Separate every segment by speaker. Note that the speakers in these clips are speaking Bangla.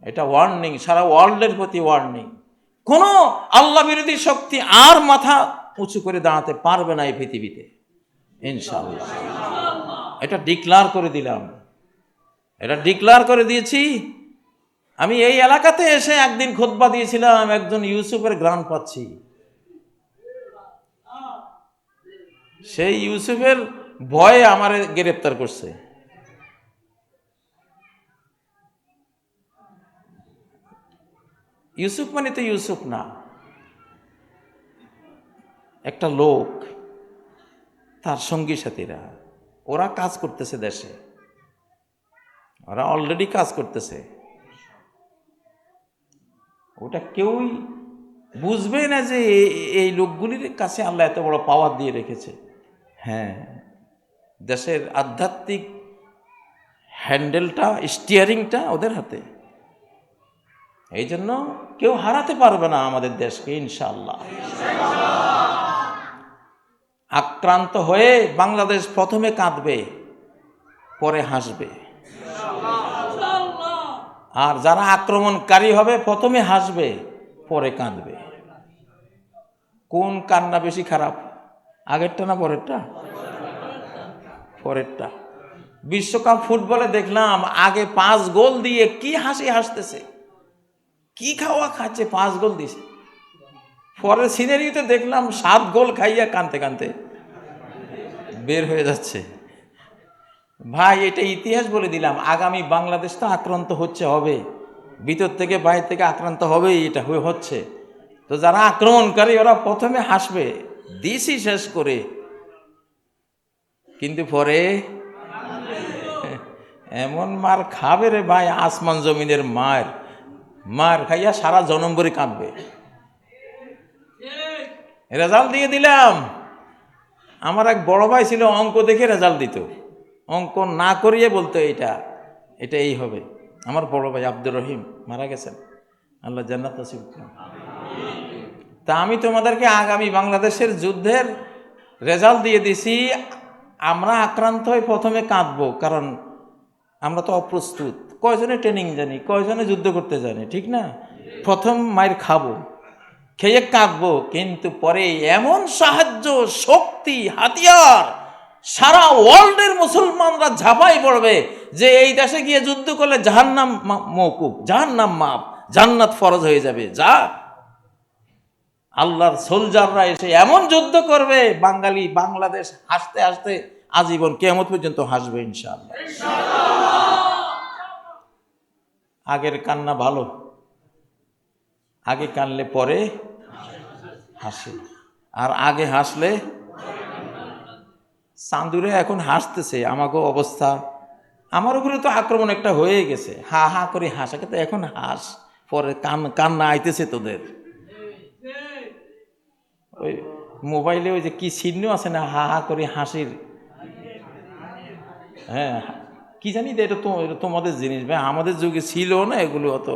Speaker 1: এটা ওয়ার্নিং, সারা ওয়ার্ল্ডের প্রতি ওয়ার্নিং। কোনো আল্লাহ বিরোধী শক্তি আর মাথা উঁচু করে দাঁড়াতে পারবে না এই পৃথিবীতে, ইনশাআল্লাহ। এটা ডিক্লার করে দিলাম, এটা ডিক্লার করে দিয়েছি। আমি এই এলাকাতে এসে একদিন খুতবা দিয়েছিলাম, একজন ইউসুফের গ্রান পাচ্ছি। সেই ইউসুফের ভয়ে আমারে গ্রেপ্তার করছে। ইউসুফ মানে তো ইউসুফ না, একটা লোক, তার সঙ্গী সাথীরা, ওরা কাজ করতেছে দেশে, ওরা অলরেডি কাজ করতেছে। ওটা কেউই বুঝবে না যে এই লোকগুলির কাছে আল্লাহ এত বড় পাওয়ার দিয়ে রেখেছে। হ্যাঁ, দেশের আধ্যাত্মিক হ্যান্ডেলটা, স্টিয়ারিংটা ওদের হাতে। এই জন্য কেউ হারাতে পারবে না আমাদের দেশকে, ইনশাআল্লাহ। আক্রান্ত হয়ে বাংলাদেশ প্রথমে কাঁদবে, পরে হাসবে। আর যারা আক্রমণকারী হবে প্রথমে হাসবে, পরে কাঁদবে। কোন কান্না বেশি খারাপ, আগেরটা না পরেরটা? পরেরটা। বিশ্বকাপ ফুটবলে দেখলাম আগে 5 গোল দিয়ে কি হাসি হাসতেছে, কি খাওয়া খাচ্ছে, 5 গোল দিছে। পরের সিনারিতে দেখলাম 7 গোল খাইয়া কানতে কানতে বের হয়ে যাচ্ছে। ভাই, এটা ইতিহাস বলে দিলাম। আগামী বাংলাদেশ তো আক্রান্ত হচ্ছে, হবে, ভিতর থেকে বাইরে থেকে আক্রান্ত হবেই, এটা হচ্ছে। তো যারা আক্রমণকারী ওরা প্রথমে হাসবে দিশি শেষ করে, কিন্তু পরে এমন মার খাবে রে ভাই, আসমান জমিনের মার খাইয়া সারা জনম ভরে কাঁদবে। রেজাল্ট দিয়ে দিলাম। আমার এক বড় ভাই ছিল, অঙ্ক দেখে রেজাল্ট দিত, অঙ্ক না করিয়ে বলতো এটা এই হবে। আমার বড় ভাই আব্দুর রহিম মারা গেছেন, আল্লাহ জান্নাত নসিব করুন। তা আমি তোমাদেরকে আগামী বাংলাদেশের যুদ্ধের রেজাল্ট দিয়ে দিছি। আমরা আক্রান্ত হয়ে প্রথমে কাঁদবো, কারণ আমরা তো অপ্রস্তুত। কয়জনে ট্রেনিং জানি, কয়জনে যুদ্ধ করতে জানি, ঠিক না? প্রথম মায়ের খাবো, খেয়ে কাঁদবো, কিন্তু পরে এমন সাহায্য, শক্তি, হাতিয়ার সারা ওয়ার্ল্ডের মুসলমানরা ঝাঁপাই পড়বে যে এই দেশে গিয়ে যুদ্ধ করলে জাহান্নাম মওকুফ, জাহান্নাম মাপ, জান্নাত ফরজ হয়ে যাবে। যা আল্লাহর সোলজাররা এসে এমন যুদ্ধ করবে, বাংলাদেশ হাসতে হাসতে আজীবন কিয়ামত পর্যন্ত হাসবে, ইনশাআল্লাহ। আগের কান্না ভালো, আগে কানলে পরে হাসে, আর আগে হাসলে। চাঁদুরে এখন হাসতেছে, আমাকে অবস্থা, আমার উপরে তো আক্রমণ একটা হয়ে গেছে, হা হা করে হাসা, কিন্তু এখন হাস, পরে কান্না আইতেছে তোদের। ওই মোবাইলে ওই যে কি চিহ্ন আছে না, হা হা করে হাসির, হ্যাঁ কি জানি, এটা তোমাদের জিনিস ভাই, আমাদের যুগে ছিল না এগুলো, অত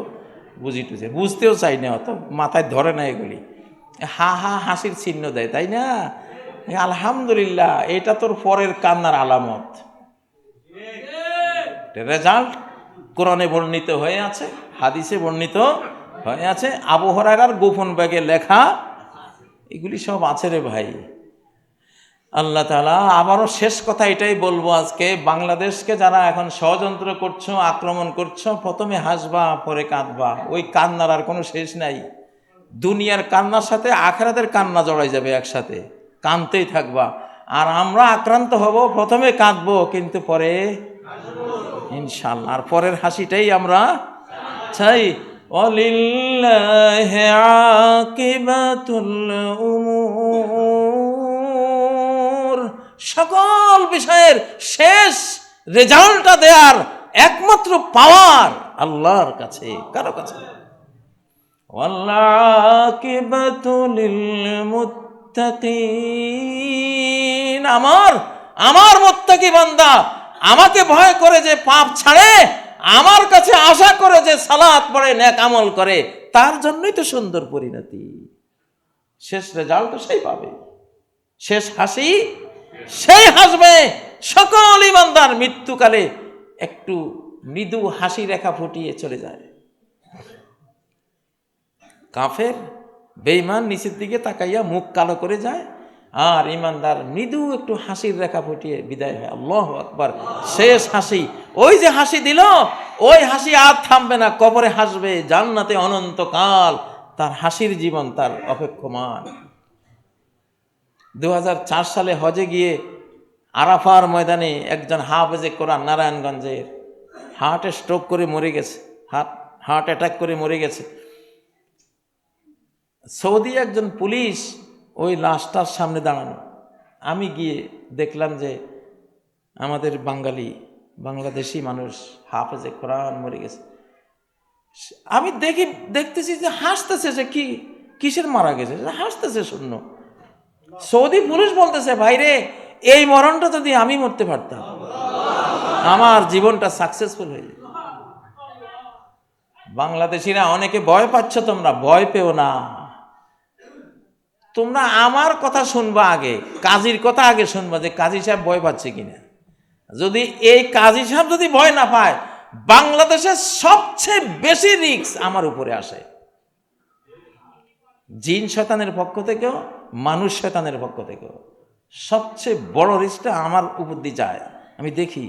Speaker 1: বুঝতেও চাই না, অত মাথায় ধরে না এগুলি। হা হা হাসির চিহ্ন দেয়, তাই না? আলহামদুলিল্লাহ, এটা তোর পরের কান্নার আলামত। রেজাল্ট কোরআনে বর্ণিত হয়ে আছে, হাদিসে বর্ণিত হয়ে আছে, আবু হুরায়রার গোপন ব্যাগে লেখা, এগুলি সব আছে রে ভাই। আল্লাহ তাআলা, আবারও শেষ কথা এটাই বলবো আজকে, বাংলাদেশকে যারা এখন ষড়যন্ত্র করছো, আক্রমণ করছো, প্রথমে হাসবা পরে কাঁদবা। ওই কান্নার আর কোনো শেষ নাই। দুনিয়ার কান্নার সাথে আখিরাতের কান্না জড়াই যাবে একসাথে, কাঁদতেই থাকবা। আর আমরা আক্রান্ত হব, প্রথমে কাঁদবো, কিন্তু পরে ইনশাআল্লাহ, আর পরের হাসিটাই আমরা চাই। ওয়ালিল্লাহি আকিবাতুল উমুর, সকল বিষয়ের শেষ রেজাল্টটা দেওয়ার একমাত্র পাওয়ার আল্লাহর কাছে, কারো কাছে। ওয়াল্লাকিবাতু লিল মুত্তাকিন, আমার মুত্তাকি বান্দা, আমাকে ভয় করে যে পাপ ছাড়ে, আমার কাছে আশা করে যে সালাত পড়ে, নেক আমল করে, তার জন্যই তো সুন্দর পরিণতি। শেষ রেজাল্ট তো সেই পাবে, শেষ হাসি সেই হাসবে। সকল ইমানদার মৃত্যুকালে একটু মৃদু হাসি রেখা ফুটিয়ে চলে যায়। কাফের বেঈমান নিচের দিকে তাকাইয়া মুখ কালো করে যায়, আর ইমানদার মৃদু একটু হাসির রেখা ফুটিয়ে বিদায় হয়। আল্লাহু আকবার, শেষ হাসি। ওই যে হাসি দিল, ওই হাসি আর থামবে না, কবরে হাসবে, জান্নাতে অনন্তকাল তার হাসির জীবন তার অপেক্ষমান। 2004 সালে হজে গিয়ে আরাফার ময়দানে একজন হাফেজে কোরআন নারায়ণগঞ্জের হার্টে স্ট্রোক করে মরে গেছে, হার্ট অ্যাটাক করে মরে গেছে। সৌদি একজন পুলিশ ওই লাশটার সামনে দাঁড়ানো। আমি গিয়ে দেখলাম যে আমাদের বাংলাদেশি মানুষ হাফেজে কোরআন মরে গেছে। আমি দেখতেছি যে হাসতেছে, যে কিসের মারা গেছে, হাসতেছে শূন্য। সৌদি পুলিশ বলতেছে, ভাইরে এই মরণটা যদি আমি মরতে পারতাম, আমার জীবনটা সাকসেসফুল হয়ে যেত। বাংলাদেশিরা অনেকে ভয় পাচ্ছ, তোমরা ভয় পেও না। তোমরা আমার কথা শুনবা আগে, কাজীর কথা আগে শুনবা, যে কাজী সাহেব ভয় পাচ্ছে কিনা। যদি এই কাজী সাহেব যদি ভয় না পায়, বাংলাদেশের সবচেয়ে বেশি রিস্ক আমার উপরে আসে, জিন শয়তানের পক্ষ থেকেও মানুষ শয়তানের পক্ষ থেকেও। সবচেয়ে বড় রিস্কটা আমার উপর দিয়ে যায়। আমি দেখি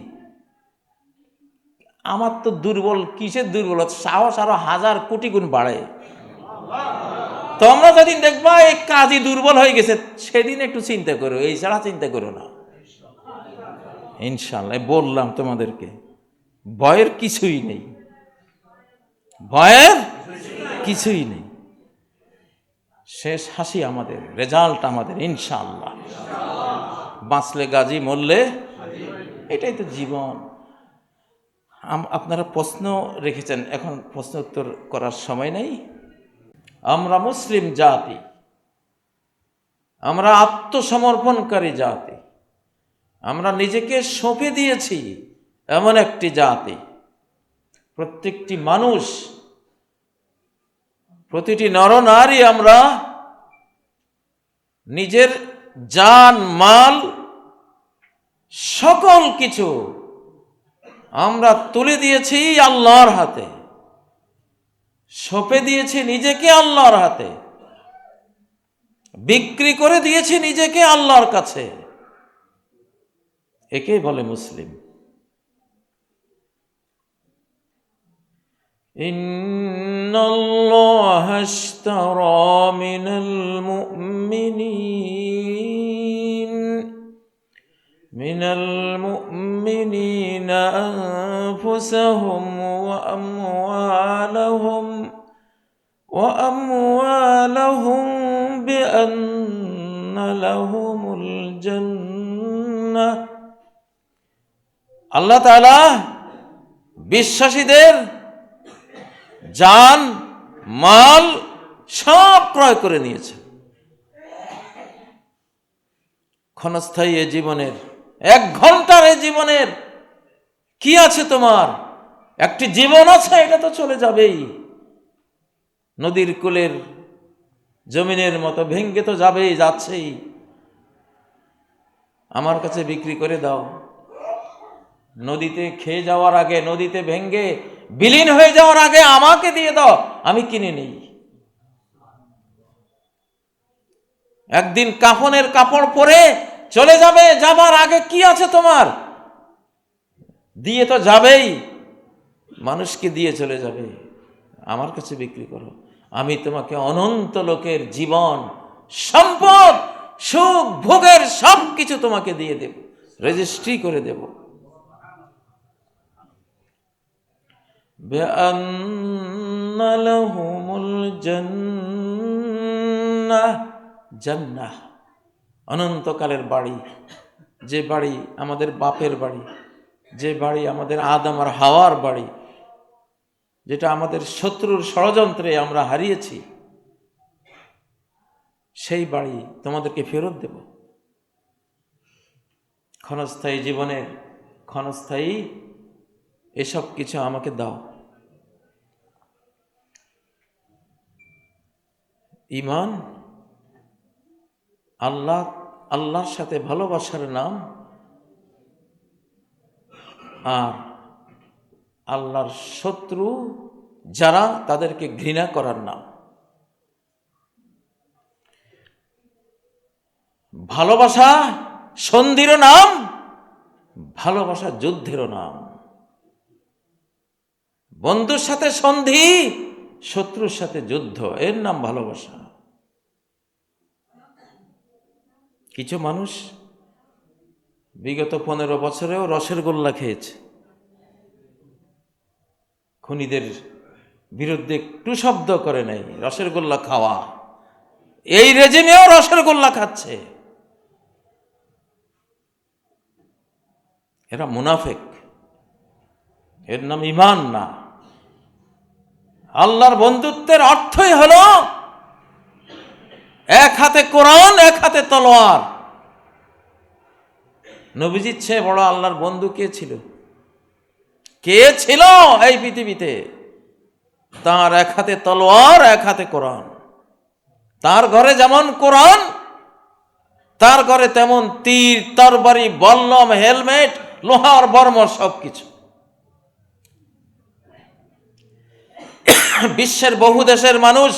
Speaker 1: আমার তো দুর্বল, কিসের দুর্বল, সাহস আরো 1000 কোটি গুণ বাড়ে। তোমরা যেদিন দেখবা এই কাজী দুর্বল হয়ে গেছে, সেদিন একটু চিন্তা করো, এই ছাড়া চিন্তা করো না। ইনশাল্লাহ বললাম তোমাদেরকে, ভয়ের কিছুই নেই, ভয়ের কিছুই নেই। শেষ হাসি আমাদের, রেজাল্ট আমাদের ইনশাআল্লাহ। বাঁচলে গাজী, মরলে, এটাই তো জীবন। আপনারা প্রশ্ন রেখেছেন, এখন প্রশ্ন উত্তর করার সময় নেই। আমরা মুসলিম জাতি, আমরা আত্মসমর্পণকারী জাতি, আমরা নিজেকে সঁপে দিয়েছি এমন একটি জাতি। প্রত্যেকটি মানুষ, প্রতিটি নরনারী আমরা নিজের জান মাল সকল কিছু আমরা তুলে দিয়েছি আল্লাহর হাতে, সঁপে দিয়েছি নিজেকে আল্লাহর হাতে, বিক্রি করে দিয়েছি নিজেকে আল্লাহর কাছে। একেই বলে মুসলিম। ইন্নাল্লাহা আশতারা মিনাল মুমিনিনা আনফুসাহুম ওয়া আমওয়ালাহুম বিআন্না লাহুমুল জান্নাহ। আল্লাহ তাআলা বিশ্বাসীদের জান মাল সব ক্রয় করে নিয়েছে। ক্ষণস্থায়ী এ জীবনের, 1 ঘন্টার এ জীবনের কি আছে তোমার? একটি জীবন আছে, এটা তো চলে যাবেই। নদীর কূলের জমিনের মতো ভেঙ্গে তো যাবেই, যাচ্ছেই। আমার কাছে বিক্রি করে দাও, নদীতে খেয়ে যাওয়ার আগে, নদীতে ভেঙ্গে বিলীন হয়ে যাওয়ার আগে আমাকে দিয়ে দাও, আমি কিনে নেই। একদিন কাফনের কাপড় পরে চলে যাবে, যাবার আগে কি আছে তোমার? দিয়ে তো যাবেই, মানুষকে দিয়ে চলে যাবে। আমার কাছে বিক্রি করো, আমি তোমাকে অনন্ত লোকের জীবন, সম্পদ, সুখ, ভোগের সব কিছু তোমাকে দিয়ে দেব, রেজিস্ট্রি করে দেব। বিআন্না লাহুমুল জান্নাহ, জান্নাহ অনন্তকালের বাড়ি, যে বাড়ি আমাদের বাপের বাড়ি, যে বাড়ি আমাদের আদম আর হাওয়ার বাড়ি, যেটা আমাদের শত্রুর ষড়যন্ত্রে আমরা হারিয়েছি, সেই বাড়ি তোমাদেরকে ফেরত দেব। ক্ষণস্থায়ী জীবনের ক্ষণস্থায়ী এসব কিছু আমাকে দাও। ঈমান আল্লাহর সাথে ভালোবাসার নাম, আর আল্লাহর শত্রু যারা, তাদেরকে ঘৃণা করার নাম। ভালোবাসা সন্ধিরও নাম, ভালোবাসা যুদ্ধেরও নাম। বন্ধুর সাথে সন্ধি, শত্রুর সাথে যুদ্ধ, এর নাম ভালোবাসা। কিছু মানুষ বিগত 15 বছরেও রসের গোল্লা খেয়েছে, খুনিদের বিরুদ্ধে একটু শব্দ করে নাই, রসের গোল্লা খাওয়া। এই রেজিমেও রসের গোল্লা খাচ্ছে। এরা মুনাফিক, এর নাম ঈমান না। আল্লাহর বন্ধুত্বের অর্থই হলো এক হাতে কোরআন, এক হাতে তলোয়ার। নবীজির চেয়ে বড় আল্লাহর বন্ধু কে ছিল? কে ছিল এই পৃথিবীতে? তার এক হাতে তলোয়ার, এক হাতে কোরআন। তার ঘরে যেমন কোরআন, তার ঘরে তেমন তীর, তরবারি, বল্লম, হেলমেট, লোহার বর্ম, সবকিছু। বিশ্বের বহু দেশের মানুষ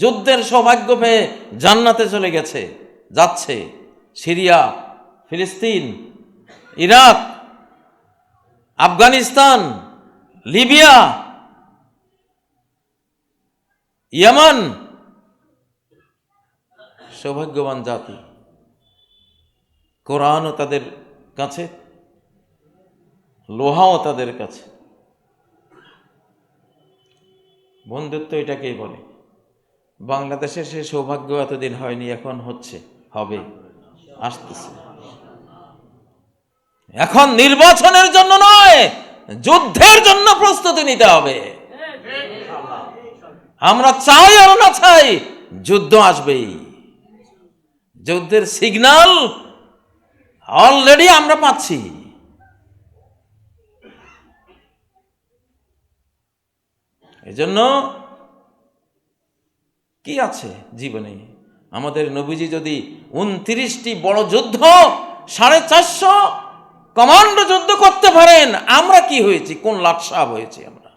Speaker 1: যুদ্ধের সৌভাগ্য পেয়ে জান্নাতে চলে গেছে, যাচ্ছে। সিরিয়া, ফিলিস্তিন, ইরাক, আফগানিস্তান, লিবিয়া, ইয়েমেন, সৌভাগ্যবান জাতি। কোরআনও তাদের কাছে, লোহাও তাদের কাছে। বন্ধুত্ব এটাকেই বলে। বাংলাদেশে সে সৌভাগ্য এতদিন হয়নি, এখন হচ্ছে, হবে, আসতেছে। এখন নির্বাচনের জন্য নয়, যুদ্ধের জন্য প্রস্তুতি নিতে হবে। আমরা চাই আর না চাই, যুদ্ধ আসবেই। যুদ্ধের সিগন্যাল অলরেডি আমরা পাচ্ছি। এজন্য কি আছে জীবনে? আমাদের নবীজি যদি 29টি বড় যুদ্ধ, 450 কমান্ডো যুদ্ধ করতে পারেন, আমরা কি হয়েছি? কোন লাটসাব হয়েছি আমরা?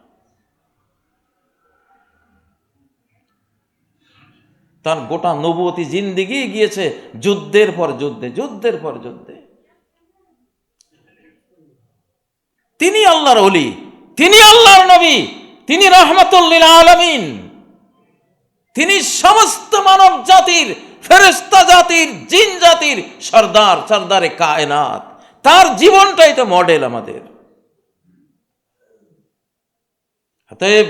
Speaker 1: তার গোটা নবুয়তি জিন্দেগি গিয়েছে যুদ্ধের পর যুদ্ধে, যুদ্ধের পর যুদ্ধে। তিনি আল্লাহর ওলি, তিনি আল্লাহর নবী, তিনি রাহমাতুল লিল আলামিন, তিনি সমস্ত মানব জাতির, ফেরেশতা জাতির, জিন জাতির সর্দার, সর্দারে কায়নাত। তার জীবনটাই তো মডেল আমাদের। অতএব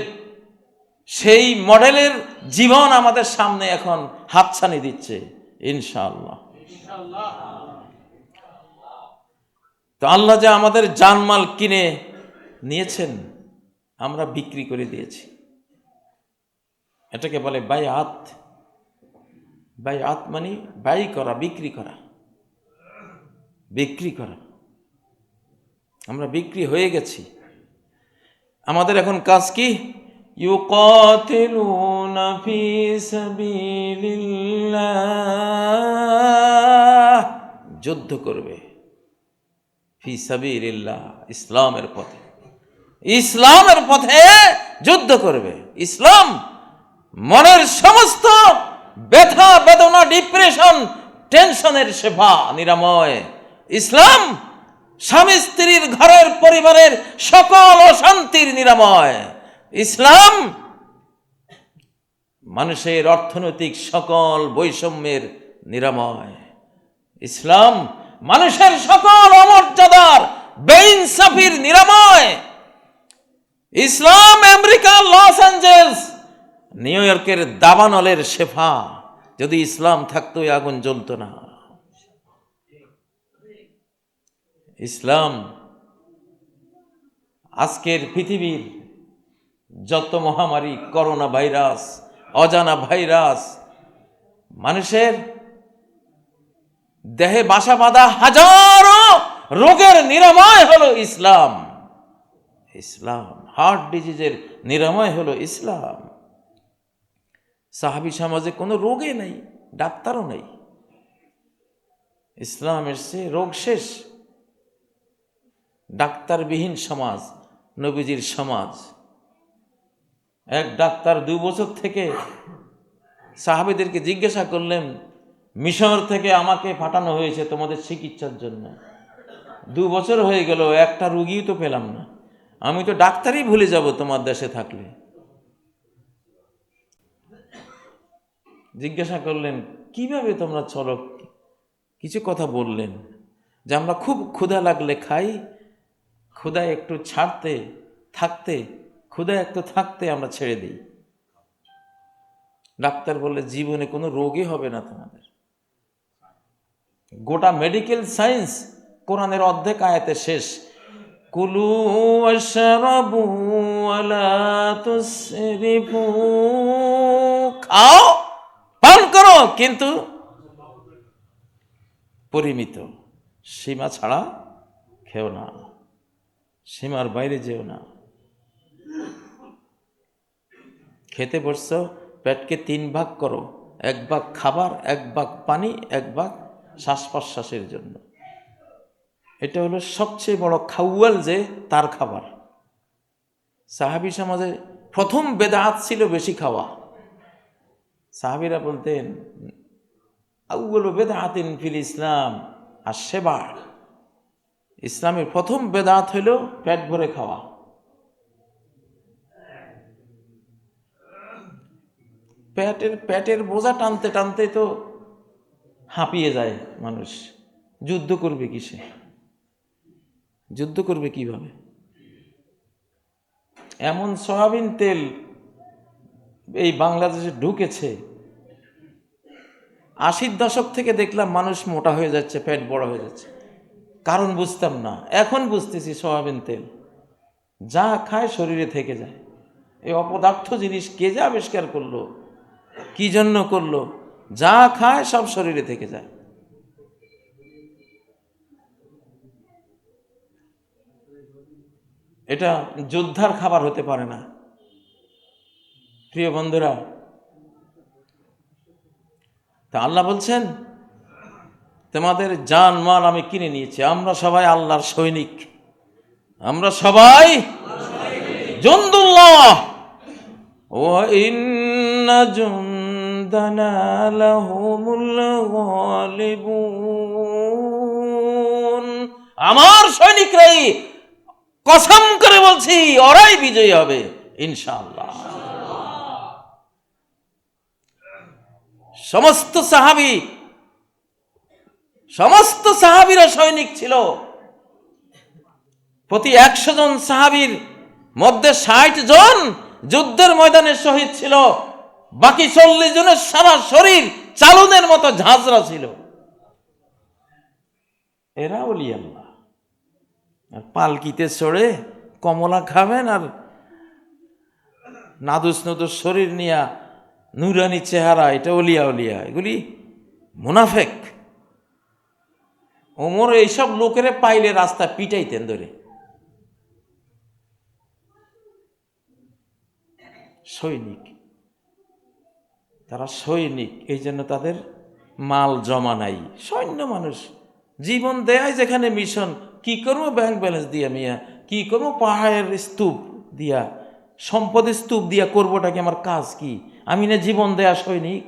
Speaker 1: সেই মডেলের জীবন আমাদের সামনে এখন হাতছানি দিচ্ছে ইনশাআল্লাহ। তো আল্লাহ যে আমাদের জানমাল কিনে নিয়েছেন, আমরা বিক্রি করে দিয়েছি। এটাকে বলে বাইআত। বাইআত মানে বাই করা, বিক্রি করা, বিক্রি করা। আমরা বিক্রি হয়ে গেছি। আমাদের এখন কাজ কি? ইউকাতিলুনা ফি সাবিলিল্লাহ, যুদ্ধ করবে। ফি সাবিলিল্লাহ, ইসলামের পথে, ইসলামের পথে যুদ্ধ করবে। ইসলাম মনের সমস্ত ব্যথা, বেদনা, ডিপ্রেশন, টেনশনের শেফা, নিরাময়। ইসলাম স্বামী স্ত্রীর, ঘরের, পরিবারের সকল অশান্তির নিরাময়। ইসলাম মানুষের অর্থনৈতিক সকল বৈষম্যের নিরাময়। ইসলাম মানুষের সকল অমর্যাদার, বেইনসাফির নিরাময়। ইসলাম আমেরিকা, লস অ্যাঞ্জেলস, নিউ ইয়র্কের দাবানলের শেফা। যদি ইসলাম থাকতো এই আগুন জ্বলতো না। ইসলাম আজকের পৃথিবীর যত মহামারী, করোনা ভাইরাস, অজানা ভাইরাস, মানুষের দেহে বাসা বাঁধা হাজারো রোগের নিরাময় হলো ইসলাম। ইসলাম হার্ট ডিজিজের নিরাময় হলো ইসলাম। সাহাবী সমাজে কোনো রোগে নেই, ডাক্তারও নেই। ইসলাম এসছে, রোগ শেষ। ডাক্তারবিহীন সমাজ নবীজির সমাজ। এক ডাক্তার 2 বছর থেকে সাহাবীদেরকে জিজ্ঞাসা করলেন, মিশর থেকে আমাকে পাঠানো হয়েছে তোমাদের চিকিৎসার জন্য। 2 বছর হয়ে গেল, একটা রুগীও তো পেলাম না। আমি তো ডাক্তারই ভুলে যাব তোমার দেশে থাকলে। জিজ্ঞাসা করলেন, কিভাবে তোমরা চলো? কিছু কথা বললেন যে আমরা খুব ক্ষুধা লাগলে খাই, ক্ষুধা একটু ছাড়তে থাকতে, ক্ষুধা একটু থাকতে আমরা ছেড়ে দিই। ডাক্তার বললে, জীবনে কোনো রোগই হবে না তোমাদের। গোটা মেডিকেল সায়েন্স কোরআনের অর্ধেক আয়াতে শেষ, কুলু ওয়াশরাবু ওয়ালা তুসরিফু, খাও পান করো কিন্তু পরিমিত, সীমা ছাড়া খেও না, সীমার বাইরে যেও না। খেতে বসছো, পেটকে 3 ভাগ করো, 1 ভাগ খাবার, 1 ভাগ পানি, 1 ভাগ শ্বাস প্রশ্বাসের জন্য। এটা হলো সবচেয়ে বড় খাওয়াল, যে তার খাবার। সাহাবী সমাজে প্রথম বেদাত ছিল বেশি খাওয়া। সাহাবীরা বলতেন, আউয়ালু বেদাতিন ফিল ইসলাম আশ-শিবা, ইসলামের প্রথম বেদাত হইল পেট ভরে খাওয়া। পেটের বোঝা টানতে টানতে তো হাঁপিয়ে যায় মানুষ। যুদ্ধ করবে কিসে? যুদ্ধ করবে কিভাবে? এমন সয়াবিন তেল এই বাংলাদেশে ঢুকেছে, 80-র দশক থেকে দেখলাম মানুষ মোটা হয়ে যাচ্ছে, পেট বড় হয়ে যাচ্ছে। কারণ বুঝতাম না, এখন বুঝতেছি সয়াবিন তেল যা খায় শরীরে থেকে যায়। এই অপদার্থ জিনিস কে যে আবিষ্কার করলো, কি জন্য করলো? যা খায় সব শরীরে থেকে যায়। এটা যোদ্ধার খাবার হতে পারে না। প্রিয় বন্ধুরা, তা আল্লাহ বলছেন, তোমাদের জান মাল আমি কিনে নিয়েছি। আমরা সবাই আল্লাহর সৈনিক, আমরা সবাই জুনদুল্লাহ, ওয়া ইন্না জুনদানা লাহুমুল গালিবুন। আমার সৈনিকরাই, কসম করে বলছি, ওরাই বিজয়ী হবে ইনশাআল্লাহ। সমস্ত সাহাবীরা সৈনিক ছিল। প্রতি 100 জন সাহাবীর মধ্যে 60 জন যুদ্ধের ময়দানে শহীদ ছিল, বাকি 40 জনের সারা শরীর চালনের মতো ঝাঁঝরা ছিল। এরা ওলি আল্লাহ। আর পালকিতে চড়ে কমলা খাবেন আর নাদুস নদুস শরীর নিয়া নুরানি চেহারা, এটা ওলিয়া ওলিয়া? এগুলি মুনাফেক। ওমর এইসব লোকেরে পাইলে রাস্তা পিটাইতেন ধরে। সৈনিক, তারা সৈনিক, এই জন্য তাদের মাল জমা নাই। সৈন্য মানুষ, জীবন দেয় যেখানে মিশন। কি করবো ব্যাংক ব্যালেন্স দিয়া মিয়া, কি করবো পাহাড়ের স্তূপ দিয়া, সম্পদের স্তূপ দিয়া, করবোটা কি আমার কাজ? কি আমি না জীবন দেয়া সৈনিক?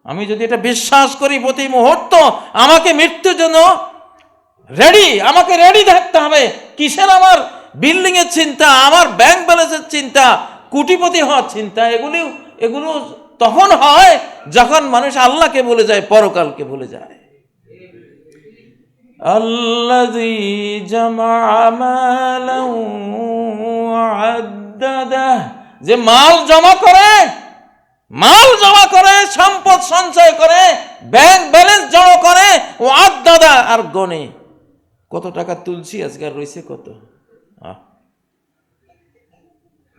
Speaker 1: আমি যদি এটা বিশ্বাস করি প্রতি মুহূর্ত আমাকে মৃত্যুর জন্য আমাকে রেডি থাকতে হবে। কিসের আমার বিল্ডিং এর চিন্তা, আমার ব্যাংক ব্যালেন্সের চিন্তা, কোটিপতি হওয়ার চিন্তা? এগুলো তখন হয় যখন মানুষ আল্লাহকে ভুলে যায়, পরকালকে ভুলে যায়। আল্লাযী জামাআ মালান ওয়া আদ্দাদাহ, যে মাল জমা করে, সম্পদ সঞ্চয় করে, ব্যাংক ব্যালেন্স জমা করে, ও আদ্দাদা, আর গনে কত টাকা তুলছি আজকে আর রয়েছে কত।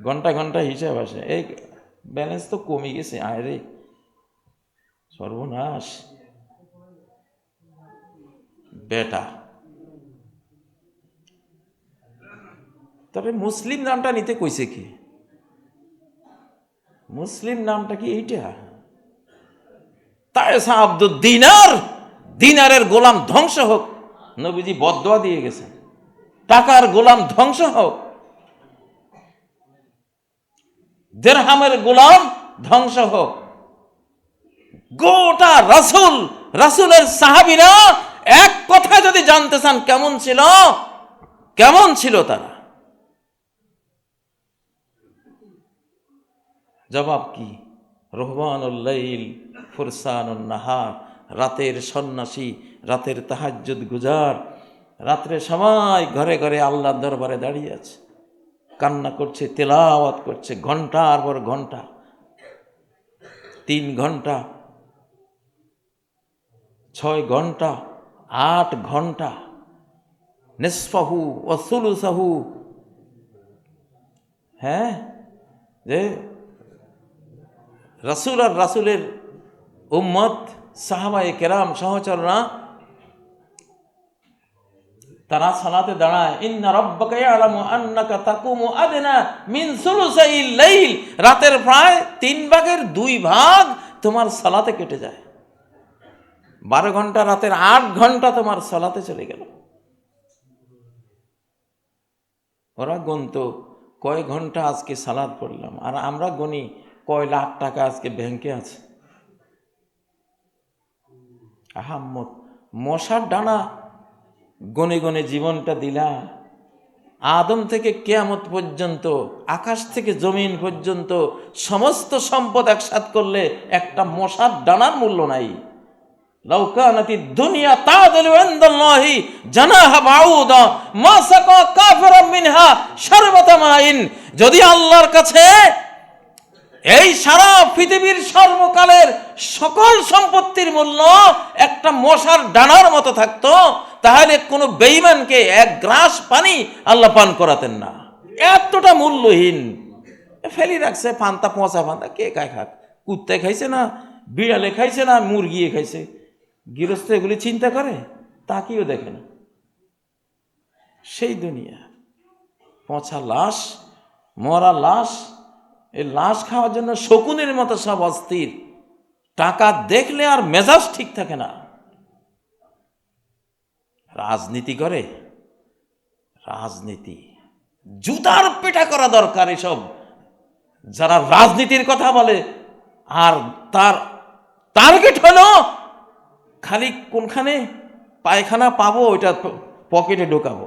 Speaker 1: ঘন্টা ঘন্টা হিসাব আসে, এই ব্যালেন্স তো কমে গেছে, আয় রে সর্বনাশ বেটা। তবে মুসলিম নামটা নিতে কইছে কি? মুসলিম নামটা কি এইটা? তায়েসা আব্দুদ দিনার, দিনারের গোলাম ধ্বংস হোক, নবীজি বদদোয়া দিয়ে গেছেন। টাকার গোলাম ধ্বংস হোক, দিরহামের গোলাম ধ্বংস হোক। গোটা রাসূল রাসূলের সাহাবীরা এক কথা যদি জানতে চান কেমন ছিল তারা, জবাব কি? রহবানুল লাইল ফুরসানুন নাহার, রাতের সন্ন্যাসী, রাতের তাহাজ্জুদ গুজার, রাত্রে সবাই ঘরে ঘরে আল্লাহর দরবারে দাঁড়িয়ে আছে, কান্না করছে, তেলাওয়াত করছে ঘন্টার পর ঘন্টা, 3 ঘন্টা, 6 ঘন্টা, 8 ঘন্টা, নিসফাহু ওয়া সুলুসাহু। হ্যাঁ, যে রাসূল আর রাসূলের উম্মত সাহাবায়ে কেরাম সহচররা তারা সালাতে দাঁড়ায়, ইন্না রাব্বাকা ইয়ালামু আন্নাকা তাকুমু আদনা মিন সুলুসাইল লাইল, রাতের প্রায় 3/2 তোমার সালাতে কেটে যায়। 12 ঘন্টা, রাতের 8 ঘন্টা তোমার সালাতে চলে গেল। ওরা গুনতো কয় ঘন্টা আজকে সালাত পড়লাম, আর আমরা গুনি কয় লাখ টাকা আজকে ব্যাংকে আছে। আহাম্মদ, মশার ডানা গনে গনে জীবনটা দিলা। আদম থেকে কিয়ামত পর্যন্ত, আকাশ থেকে জমিন পর্যন্ত সমস্ত সম্পদ একসাথ করলে একটা মশার ডানার মূল্য নাই। লাউ কানাতিদ দুনিয়া তা'দিলু ইনদাল্লাহি জানাহা বাউদা মা সাকা কাফিরাম মিনহা শারবাতা মাইন, যদি আল্লাহর কাছে এই সারা পৃথিবীর সর্বকালের সকল সম্পত্তির মূল্য একটা মশার ডানার মতো থাকতো, তাহলে কোনো বেঈমানকে 1 গ্লাস পানি আল্লাহ পান করাতেন না। এতটা মূল্যহীন ফেলি রাখছে। পান্তা, পচা পান্তা কে খায়? খাক, কুত্তায় খাইছে না, বিড়ালে খাইছে না, মুরগিয়ে খাইছে। গৃহস্থ এগুলি চিন্তা করে? তাকিয়েও দেখে না। সেই দুনিয়া, পচা লাশ, মরা লাশ, এই লাশ খাওয়ার জন্য শকুনের মতো সব অস্থির। টাকা দেখলে আর মেজাজ ঠিক থাকে না। রাজনীতি করে, রাজনীতি জুতার পেটা করা দরকার এসব যারা রাজনীতির কথা বলে। আর তার টার্গেট হলো খালি কোনখানে পায়খানা পাবো ওইটা পকেটে ঢোকাবো।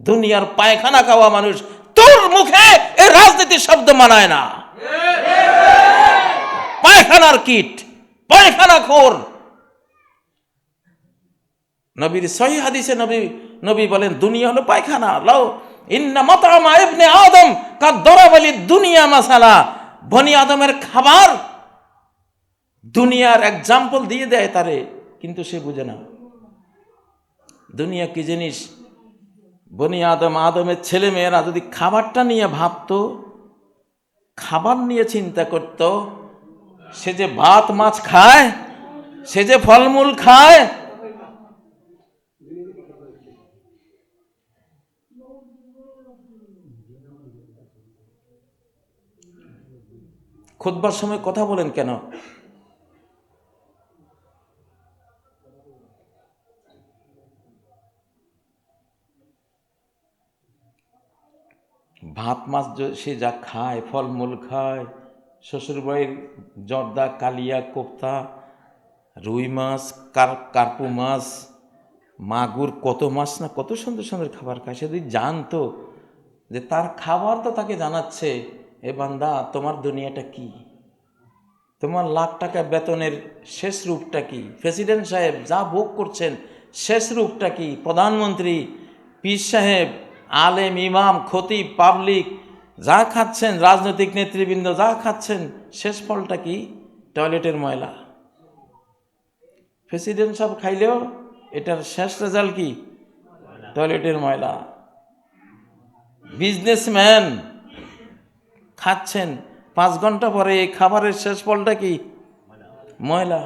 Speaker 1: দুনিয়ার পায়খানা খাওয়া মানুষ, তোর মুখে এই রাজনীতির শব্দ মানায় না। পায়খানার কিট, পায়খানা খোর। নবীর সহিহ হাদিসে নবী বলেন দুনিয়া হলো পায়খানা। লাউ ইন্না মাতআমা ইবনে আদম কাদ দারাবা লিদ দুনিয়া মাসালা, বনি আদমের খাবার দুনিয়ার এক্সাম্পল দিয়ে দেয় তারে, কিন্তু সে বুঝে না দুনিয়া কি জিনিস। বনি আদম, আদমের ছেলে মেয়েরা যদি খাবারটা নিয়ে ভাবতো, খাবার নিয়ে চিন্তা করত, সে যে ভাত মাছ খায়, সে যে ফলমূল খায়, খুতবার সময় কথা বলেন কেন? ভাত মাছ সে যা খায়, ফলমূল খায়, শ্বশুরবাড়ির জর্দা, কালিয়া, কোপ্তা, রুই মাছ, কার্পু মাছ, মাগুর, কত মাছ না কত সুন্দর সুন্দর খাবার খায়। সে যদি জানতো যে তার খাবার তো তাকে জানাচ্ছে, এ বান্দা তোমার দুনিয়াটা কি, তোমার লাখ টাকা বেতনের শেষ রূপটা কি, প্রেসিডেন্ট সাহেব যা ভোগ করছেন শেষ রূপটা কি, প্রধানমন্ত্রী, পীর সাহেব, আলেম, ইমাম, খতিব, পাবলিক যা খাচ্ছেন, রাজনৈতিক নেতৃবৃন্দ যা খাচ্ছেন, শেষ ফলটা কি? টয়লেটের ময়লা। প্রেসিডেন্ট সব খাইলেও এটার শেষ রেজাল্ট কি? টয়লেটের ময়লা। বিজনেসম্যান খাচ্ছেন, 5 ঘন্টা পরে এই খাবারের শেষ ফলটা কি? ময়লা।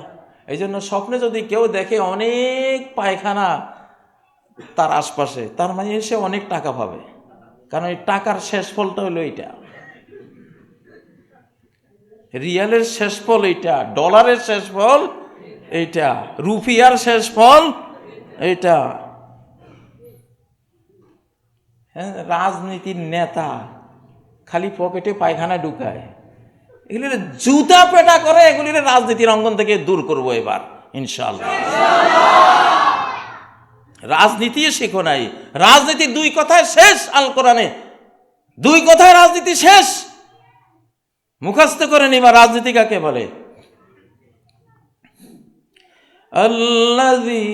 Speaker 1: এই জন্য স্বপ্নে যদি কেউ দেখে অনেক পায়খানা তার আশপাশে, তার মানে সে অনেক টাকা পাবে, কারণ এই টাকার শেষ ফলটা হলো এইটা। রিয়ালের শেষ ফল এইটা, ডলারের শেষ ফল এইটা, রুপিয়ার শেষ ফল এইটা। হ্যাঁ, রাজনীতির নেতা খালি পকেটে পায়খানা ঢুকায়, এগুলির জুতা পেটা করে, এগুলির রাজনীতির অঙ্গন থেকে দূর করবো এবার। ইনশাআল্লাহ। রাজনীতি শেখো নাই, রাজনীতি দুই কথায় শেষ। আল কোরআনে দুই কথায় রাজনীতি শেষ। মুখস্থ করে নিবা রাজনীতি কাকে বলে। আল্লাযী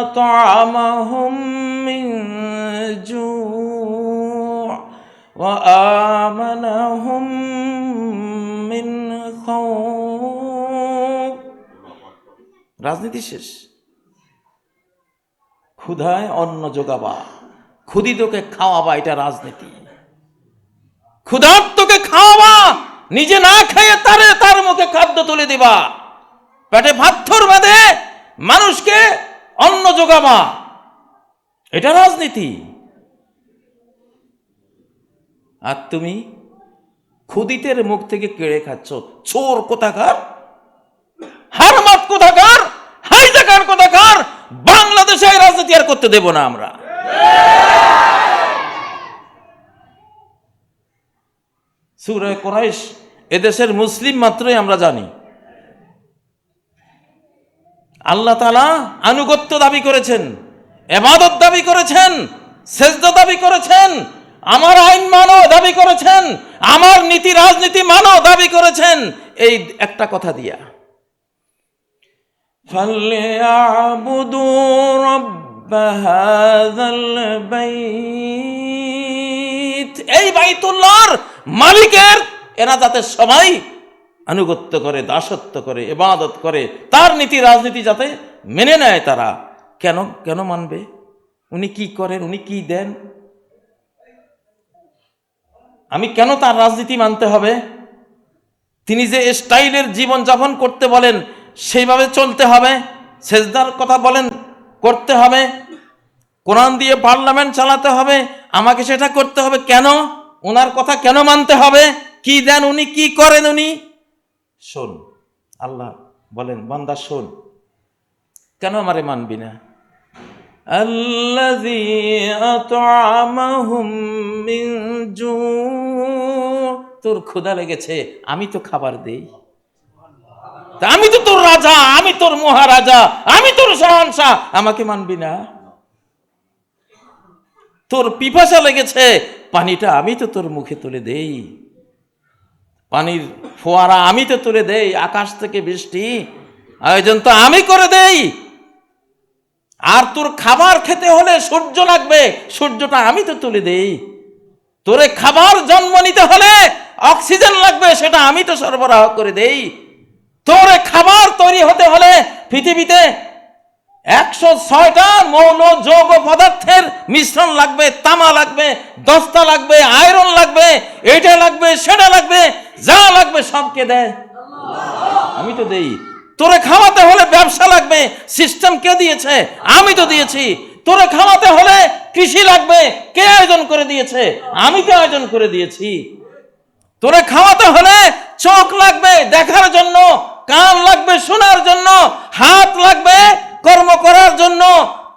Speaker 1: আত'আমাহুম মিন জু' ওয়া আমানাহুম মিন খাউফ। রাজনীতি শেষ। ক্ষুধায় অন্ন যোগাবা, ক্ষুধিতকে খাওয়াবা, এটা রাজনীতি। ক্ষুধার্তকে খাওয়াবা, নিজে না খেয়ে তার মুখে খাদ্য তুলে দিবা, পেটে পাথর বেঁধে মানুষকে অন্ন যোগাবা, এটা রাজনীতি। আর তুমি ক্ষুদিতের মুখ থেকে কেড়ে খাচ্ছ। চোর কোথাকার, হারমাত কোথাকার, হাইজাকার কোথাকার। বাংলাদেশে এই রাজনীতি আর করতে দেব না আমরা। সূরা কুরাইশ এদেশের মুসলিম মাত্রই আমরা জানি। আল্লাহ তাআলা আনুগত্য দাবি করেছেন, ইবাদত দাবি করেছেন, সেজদা দাবি করেছেন, আমার আইন মানো দাবি করেছেন, আমার নীতি রাজনীতি মানো দাবি করেছেন, এই একটা কথা দিয়া। ফালইয়াবুদু রাব্ব হাযাল বাইত। এই বাইতুল্লাহর মালিকের এরা যাতে সবাই আনুগত্য করে, দাসত্ব করে, ইবাদত করে, তার নীতি রাজনীতি যাতে মেনে নেয়। তারা কেন মানবে? উনি কি করেন, উনি কি দেন, আমি কেন তার রাজনীতি মানতে হবে? তিনি যে স্টাইলের জীবন যাপন করতে বলেন সেইভাবে চলতে হবে, সেজদার কথা বলেন করতে হবে, কোরআন দিয়ে পার্লামেন্ট চালাতে হবে, আমাকে সেটা করতে হবে। কেন? ওনার কথা কেন মানতে হবে? কি দেন উনি, কি করেন উনি? শোন, আল্লাহ বলেন বান্দা শোন, কেন আমারে মানবি না? আল্লাযী আত'আমাহুম মিন জু'। তোর ক্ষুধা লেগেছে, আমি তো খাবার দেই। আমি তো তোর রাজা, আমি তোর মহারাজা, আমি তোর শাহনশাহ, আমাকে মানবি না? তোর পিপাসা লেগেছে, পানিটা আমি তো তোর মুখে তুলে দেই, পানির ফোয়ারা আমি তো তুলে দেই, আকাশ থেকে বৃষ্টি আয়োজন তো আমি করে দেই। আর তোর খাবার খেতে হলে সূর্য লাগবে, সূর্যটা আমি তো তুলে দেই। তোরে খাবার জন্ম নিতে হলে অক্সিজেন লাগবে, সেটা আমি তো সরবরাহ করে দেই। তোরে খাবার তৈরি হতে হলে পৃথিবীতে 106টা মৌল যৌগ পদার্থের মিশ্রণ লাগবে, তামা লাগবে, দস্তা লাগবে, আয়রন লাগবে, এটা লাগবে, সেটা লাগবে, যা লাগবে সবকে দেয় আমি তো দেই। তোরে খাওয়াতে হলে ব্যবসা লাগবে, সিস্টেম কে দিয়েছে? আমি তো দিয়েছি। তোরে খাওয়াতে হলে কৃষি লাগবে, কে আয়োজন করে দিয়েছে? আমি তো আয়োজন করে দিয়েছি। তোরে খাওয়াতে হলে চোখ লাগবে দেখার জন্য, কান লাগবে শোনার জন্য, হাত লাগবে কর্ম করার জন্য,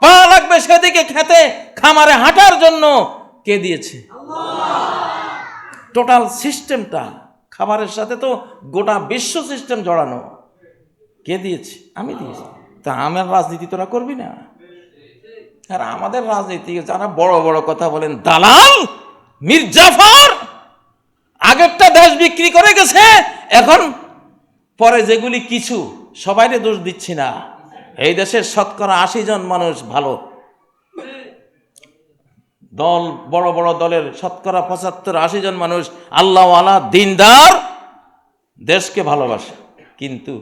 Speaker 1: পা লাগবে সেদিকে খেতে খামারে হাঁটার জন্য। কে দিয়েছে? টোটাল সিস্টেমটা, খাবারের সাথে তো গোটা বিশ্ব সিস্টেম জড়ানো। কে দিয়েছে? আমি দিয়েছি। তা আমার রাজনীতি তোরা করবি না? আর আমাদের রাজনীতি যারা বড় বড় কথা বলেন, দালাল মীর জাফর আগেরটা দেশ বিক্রি করে গেছে, এখন পরে যেগুলি কিছু, সবাইরে দোষ দিচ্ছি না, এই দেশের শতকরা 80 জন মানুষ ভালো দল, বড় বড় দলের শতকরা 75-80 জন মানুষ আল্লাহওয়ালা, দিনদার, দেশকে ভালোবাসে। কিন্তু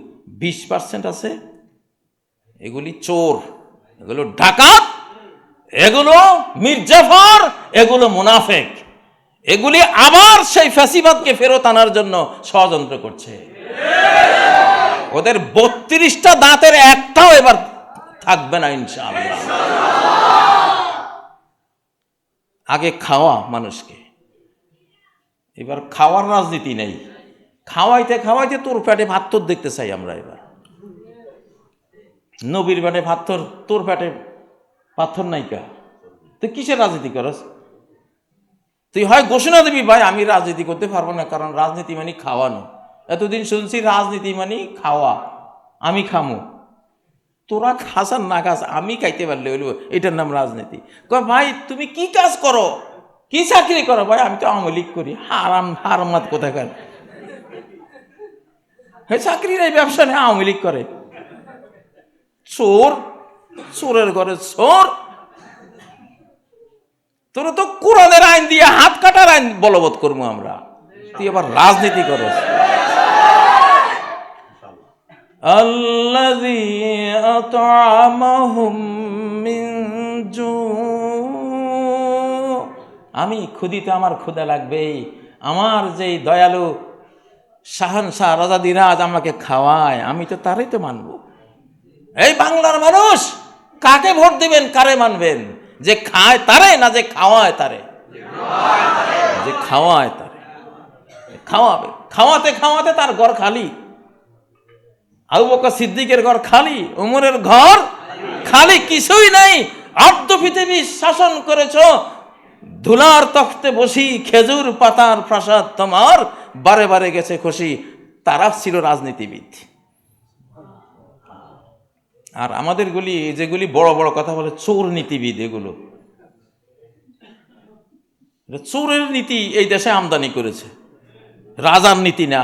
Speaker 1: 20% আছে এগুলি চোর, এগুলো ডাকাত, এগুলো মীর জাফর, এগুলো মুনাফেক, এগুলি আবার সেই ফ্যাসিবাদকে ফেরত আনার জন্য ষড়যন্ত্র করছে। ওদের 32টা দাঁতের একটাও এবার থাকবে না ইনশাআল্লাহ। আগে খাওয়া মানুষকে, এবার খাওয়ার রাজনীতি নেই। খাওয়াইতে খাওয়াইতে তোর পেটে পাথর দেখতে চাই আমরা। এবার নবীর পেটে পাথর, তোর পেটে পাথর নাই কা? তুই কিসের রাজনীতি করস? তুই হয় ঘোষণা দিবি, ভাই আমি রাজনীতি করতে পারবো না, কারণ রাজনীতি মানে খাওয়ানো। এতদিন শুনছি রাজনীতি মানে খাওয়া, আমি খামো। তোরা খাসার না খাস, আমি খাইতে পারলে হইল, এটার নাম রাজনীতি। কয় ভাই তুমি কি কাজ করো, কি চাকরি করো? ভাই আমি তো আওয়ামী লীগ করি। হারামাত কোথাকার, চাকরির এই ব্যবসা নেই, আওয়ামী লীগ করে। চোর, চোরের ঘরে চোর। তোরা তো কোরআনের আইন দিয়ে হাত কাটার আইন বলবৎ করবো আমরা, তুই আবার রাজনীতি করস। আল্লাযী আত'আমাহুম মিন জু', আমি ক্ষুধিত, আমার ক্ষুধা লাগবেই। আমার যেই দয়ালু শাহানশাহ রাজাদিরাজ আমাকে খাওয়ায়, আমি তো তারই তো মানব। এই বাংলার মানুষ কাকে ভোট দিবেন, কারে মানবেন? যে খায় তারে, না যে খাওয়ায় তারে? যে খাওয়ায় তারে। খাওয়াবে, খাওয়াতে খাওয়াতে তার ঘর খালি। আবু বকর সিদ্দিকের ঘর খালি, উমরের ঘর খালি, কিছুই নাই। অর্ধ পৃথিবী শাসন করেছ, ধুলার তখতে বসি, খেজুর পাতার প্রাসাদ তোমার, বারে বারে গেছে খুশি। তারা ছিল রাজনীতিবিদ। আর আমাদের গুলি, যেগুলি বড় বড় কথা বলে, চোর নীতিবিদ। এগুলো চোরের নীতি এই দেশে আমদানি করেছে, রাজার নীতি না।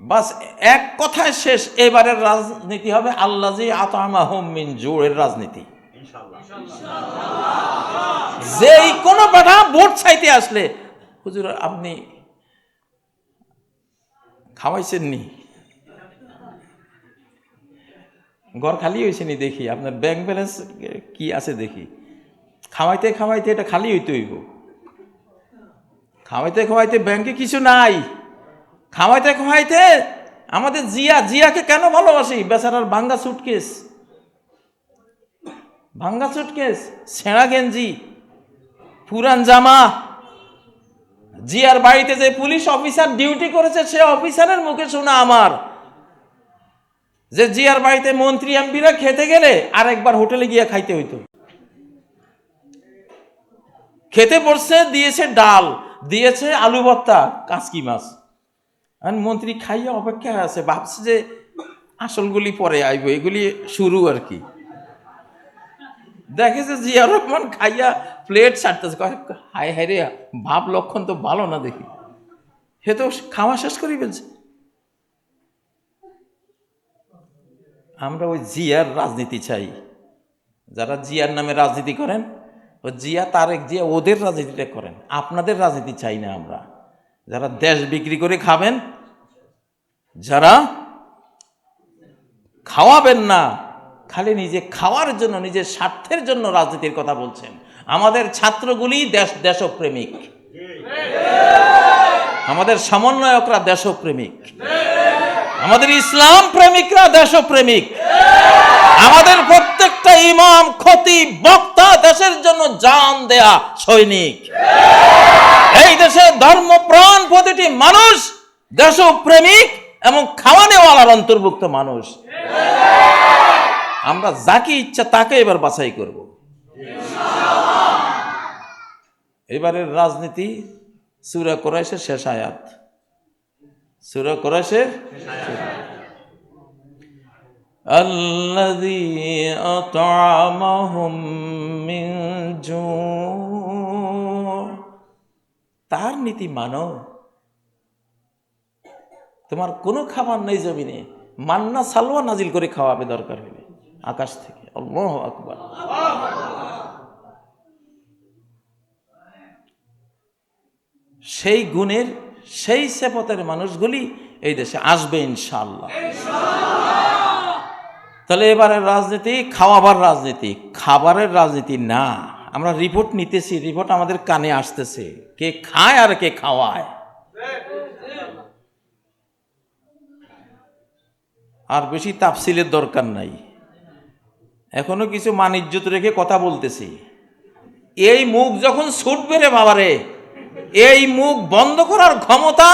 Speaker 1: বাস এক কথায় শেষ, এবারের রাজনীতি হবে আল্লাযী আত'আমাহুম মিন জু'র রাজনীতি। যেই কোনো বেটা ভোট চাইতে আসলে, হুজুর আপনি খাওয়াইছেননি, ঘর খালি হয়েছে নি দেখি, আপনার ব্যাংক ব্যালেন্স কি আছে দেখি। খাওয়াইতে খাওয়াইতে এটা খালি হইতে হইব। খাওয়াইতে খাওয়াইতে ব্যাংকে কিছু নাই। খাওয়াইতে খাওয়াইতে আমাদের জিয়াকে কেন ভালোবাসি? বেচারার ভাঙ্গা সুটকেস, ভাঙ্গা সুটকেস, ছেঁড়া গেঞ্জি, পুরান জামা। জিয়ার বাড়িতে যে পুলিশ অফিসার ডিউটি করেছে, সে অফিসারের মুখে শোনা আমার, যে জিয়ার বাড়িতে মন্ত্রী এমপিরা খেতে গেলে আরেকবার হোটেলে গিয়ে খাইতে হইতো। খেতে পড়ছে, দিয়েছে ডাল, দিয়েছে আলু ভর্তা, কাঁচকি মাছ। আর মন্ত্রী খাইয়া অপেক্ষায় আছে, ভাবছে যে আসলগুলি পরে আইব, এগুলি শুরু আর কি। দেখেছে জিয়া রহমান খাইয়া প্লেট ছাড়তেছে, হায় হায় রে, ভাব লক্ষণ তো ভালো না দেখি। হে তো খাওয়া শেষ করে ফেলছে। আমরা ওই জিয়ার রাজনীতি চাই। যারা জিয়ার নামে রাজনীতি করেন, ও জিয়া তারেক জিয়া, ওদের রাজনীতিটা করেন, আপনাদের রাজনীতি চাই না আমরা। যারা দেশ বিক্রি করে খাবেন, যারা খাওয়াবেন না, খালি নিজে খাওয়ার জন্য, নিজের স্বার্থের জন্য রাজনীতির কথা বলছেন। আমাদের ছাত্রগুলি দেশপ্রেমিক, আমাদের সমন্বয়করা দেশপ্রেমিক, আমাদের ইসলাম প্রেমিকরা দেশপ্রেমিক, আমাদের প্রত্যেকটা ইমাম, খতিব, বক্তা দেশের জন্য জান দেয়া সৈনিক। এই দেশে ধর্মপ্রাণ প্রতিটি মানুষ দেশপ্রেমিক এবং খাওয়ানেওয়ালার অন্তর্ভুক্ত মানুষ। আমরা যাকে ইচ্ছা তাকে এবার বাছাই করব। এবারের রাজনীতি সূরা কুরাইশের শেষ আয়াত, সূরা কুরাইশের আল্লাযী আত'আমাহুম মিন জু', তার নীতি মানো। তোমার কোনো খাবার নেই জমিনে, মান্না সালওয়া নাজিল করে খাওয়াবে দরকার হলে আকাশ থেকে। আল্লাহু আকবার। সেই গুণের, সেই সেপতের মানুষগুলি এই দেশে আসবে ইনশাআল্লাহ। তাহলে এবারের রাজনীতি খাওয়াবার রাজনীতি, খাবারের রাজনীতি না। আমরা রিপোর্ট নিতেছি, রিপোর্ট আমাদের কানে আসতেছে, কে খায় আর কে খাওয়ায়। আর বেশি তাফসিলের দরকার নাই, এখনো কিছু মান ইজ্জত রেখে কথা বলতেছি। এই মুখ যখন ছুটবে রে বাবারে, এই মুখ বন্ধ করার ক্ষমতা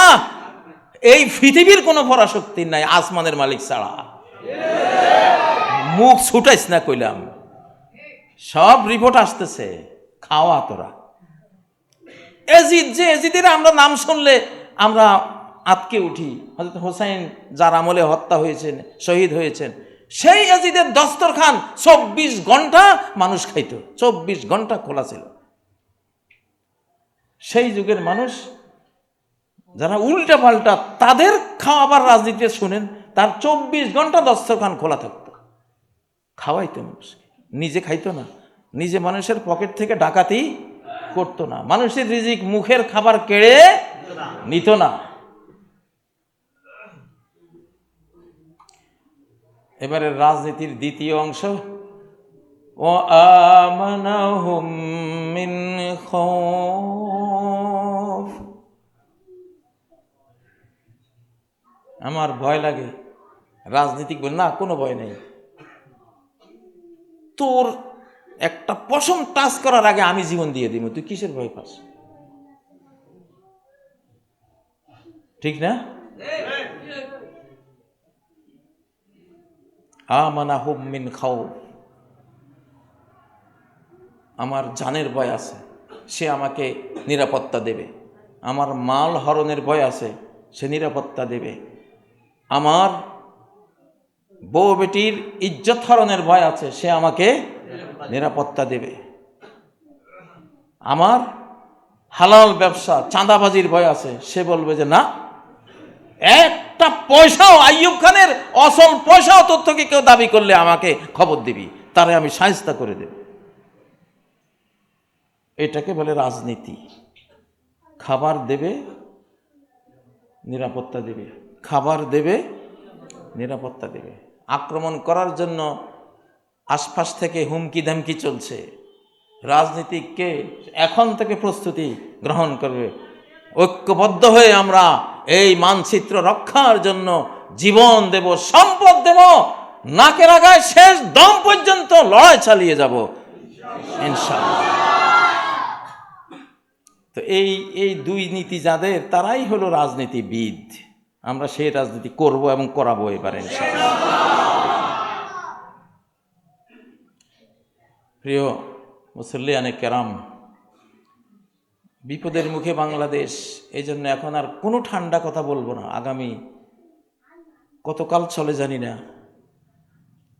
Speaker 1: এই পৃথিবীর কোনো পরাশক্তি নাই, আসমানের মালিক ছাড়া। মুখ ছুটাইস না কইলাম, সব রিপোর্ট আসতেছে। খাওয়া তোরা এজিদ, যে এজিদের আমরা নাম শুনলে আমরা আতকে উঠি, হযরত হোসেন যার আমলে হত্যা হয়েছেন, শহীদ হয়েছেন, সেই ইয়াজিদের দস্তরখান 24 ঘন্টা মানুষ খাইত, 24 ঘন্টা খোলা ছিল। সেই যুগের মানুষ যারা উল্টা পাল্টা, তাদের খাওয়াবার রাজনীতি শুনেন, তার 24 ঘন্টা দস্তরখান খোলা থাকতো, খাওয়াইতো মানুষকে, নিজে খাইতো না, নিজে মানুষের পকেট থেকে ডাকাতি করতো না, মানুষের রিজিক মুখের খাবার কেড়ে নিত না। এবারে রাজনীতির দ্বিতীয় অংশ, ও আমানাহুম মিন খাউফ, আমার ভয় লাগে। রাজনীতিক বলে না, কোনো ভয় নেই, তোর একটা পশম টাচ করার আগে আমি জীবন দিয়ে দিব, তুই কিসের ভয় পাস? ঠিক না? আমানাহুম মিন খাউফ, আমার জানের ভয় আছে, সে আমাকে নিরাপত্তা দেবে। আমার মাল হরণের ভয় আছে, সে নিরাপত্তা দেবে। আমার বউ বেটির ইজ্জত হরণের ভয় আছে, সে আমাকে নিরাপত্তা দেবে। আমার হালাল ব্যবসা চাঁদাবাজির ভয় আছে, সে বলবে যে না, একটা পয়সাও, আইয়ুব খানের অসল পয়সাও তোর থেকে কেউ দাবি করলে আমাকে খবর দিবি, তারে আমি শায়েস্তা করে দেব। এটাকে বলে রাজনীতি। খাবার দেবে, নিরাপত্তা দেবে, খাবার দেবে, নিরাপত্তা দেবে। আক্রমণ করার জন্য আশপাশ থেকে হুমকি ধামকি চলছে, রাজনীতিককে এখন থেকে প্রস্তুতি গ্রহণ করবে, ঐক্যবদ্ধ হয়ে আমরা এই মানচিত্র রক্ষার জন্য জীবন দেব, সম্পদ দেব, নাকের আগায় শেষ দম পর্যন্ত লড়াই চালিয়ে যাব ইনশাআল্লাহ। তো এই দুই নীতি যাদের, তারাই হলো রাজনীতিবিদ। আমরা সেই রাজনীতি করব এবং করাবো এবারে ইনশাআল্লাহ। প্রিয় মুসল্লিয়ানে কেরাম, বিপদের মুখে বাংলাদেশ, এই জন্য এখন আর কোনো ঠান্ডা কথা বলবো না। আগামী কতকাল চলে জানি না,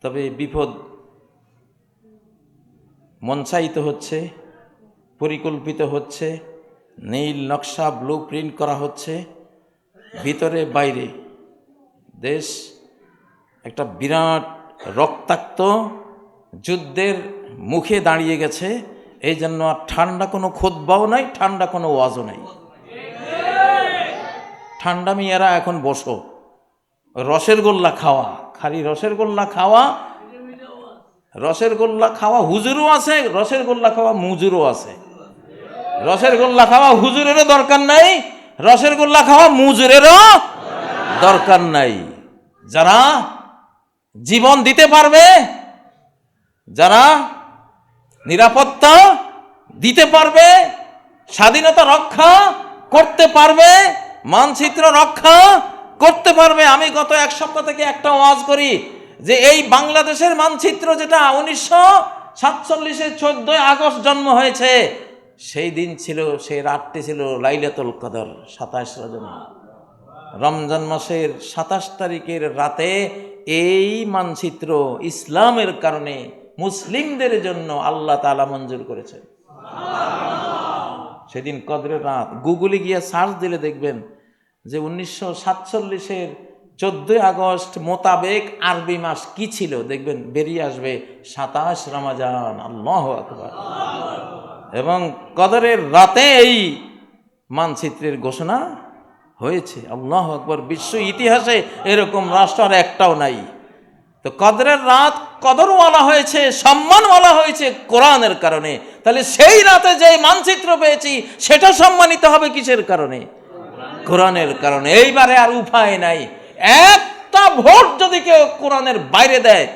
Speaker 1: তবে বিপদ মঞ্চায়িত হচ্ছে, পরিকল্পিত হচ্ছে, নীল নকশা ব্লু প্রিন্ট করা হচ্ছে, ভিতরে বাইরে দেশ একটা বিরাট রক্তাক্ত যুদ্ধের মুখে দাঁড়িয়ে গেছে। এই জন্য আর ঠান্ডা কোনো খুতবাও নাই, ঠান্ডা কোনো ওয়াজও নাই। ঠান্ডা মিয়ারা এখন বসো, রসের গোল্লা খাওয়া, খালি রসের গোল্লা খাওয়া, রসের গোল্লা খাওয়া হুজুরও আছে, রসের গোল্লা খাওয়া মুজুরও আছে। রসের গোল্লা খাওয়া হুজুরেরও দরকার নাই, রসের গোল্লা খাওয়া মুজুরেরও দরকার নাই। যারা জীবন দিতে পারবে, যারা নিরাপত্তা দিতে পারবে, স্বাধীনতা রক্ষা করতে পারবে, মানচিত্র রক্ষা করতে পারবে। আমি গত এক সপ্তাহ থেকে একটা ওয়াজ করি যে এই বাংলাদেশের মানচিত্র যেটা 1947-এর 14 আগস্ট জন্ম হয়েছে, সেই দিন ছিল, সেই রাতটি ছিল লাইলাতুল কদর, 27 রজনী, রমজান মাসের 27 তারিখের রাতে এই মানচিত্র ইসলামের কারণে মুসলিমদের জন্য আল্লাহ তাআলা মঞ্জুর করেছেন। সেদিন কদরের রাত, গুগলে গিয়ে সার্চ দিলে দেখবেন যে 1947-এর 14 আগস্ট মোতাবেক আরবি মাস কি ছিল, দেখবেন বেরিয়ে আসবে 27 রমজান। আল্লাহু আকবার। এবং কদরের রাতে এই মানচিত্রের ঘোষণা হয়েছে। আল্লাহু আকবার। বিশ্ব ইতিহাসে এরকম রাষ্ট্র আর একটাও নাই। তো কদরের রাত কদরওয়ালা হয়েছে, সম্মানওয়ালা হয়েছে কোরআনের কারণে। তাহলে সেই রাতে যে মানচিত্র পেয়েছি সেটা সম্মানিত হবে কিসের কারণে? কোরআনের কারণে। এইবারে আর উপায় নাই, একটা ভোট যদি কেউ কোরআনের বাইরে দেয়,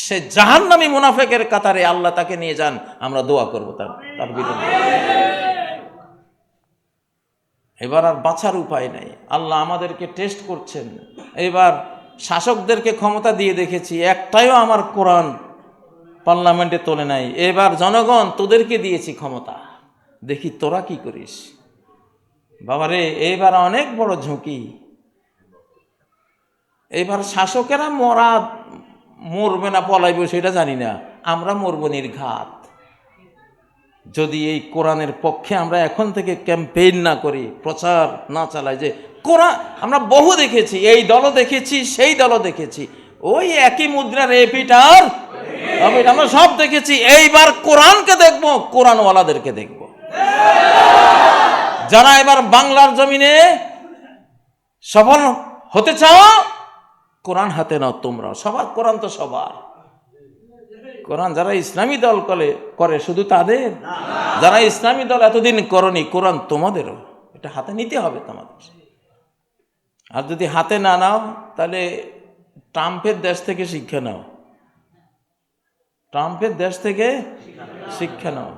Speaker 1: সে জাহান্নামী মুনাফিকের কাতারে আল্লাহ তাকে নিয়ে যান। আমরা দোয়া করব তার বিরুদ্ধে। এবার আর বাঁচার উপায় নাই। আল্লাহ আমাদেরকে টেস্ট করছেন। এবার শাসকদেরকে ক্ষমতা দিয়ে দেখেছি, একটাইও আমার কোরআন পার্লামেন্টে তোলে নাই। এবার জনগণ তোদেরকে দিয়েছি ক্ষমতা, দেখি তোরা কি করিস। বাবারে, এবার অনেক বড় ঝুঁকি। এইবার শাসকেরা মরবে না পলাইবে সেটা জানি না, আমরা মরব নির্ঘাত যদি এই কোরআনের পক্ষে আমরা এখন থেকে ক্যাম্পেইন না করি, প্রচার না চালাই। যে কোরআন আমরা বহু দেখেছি, এই দলও দেখেছি সেই দলও দেখেছি, ওই একই মুদ্রার এপিঠ আর ওপিঠ আমরা সব দেখেছি। এইবার কোরআনকে দেখব, কোরআনওয়ালাদেরকে দেখব। যারা এবার বাংলার জমিনে সফল হতে চাও, কোরআন হাতে নাও তোমরা। সবার কোরআন তো সবার। কোরআন যারা ইসলামী দল করে শুধু তাদের, যারা ইসলামী দল এতদিন করনি, কোরআন তোমাদেরও। এটা হাতে নিতে হবে তোমাদের। আর যদি হাতে না নাও তাহলে ট্রাম্পের দেশ থেকে শিক্ষা নাও, ট্রাম্পের দেশ থেকে শিক্ষা নাও।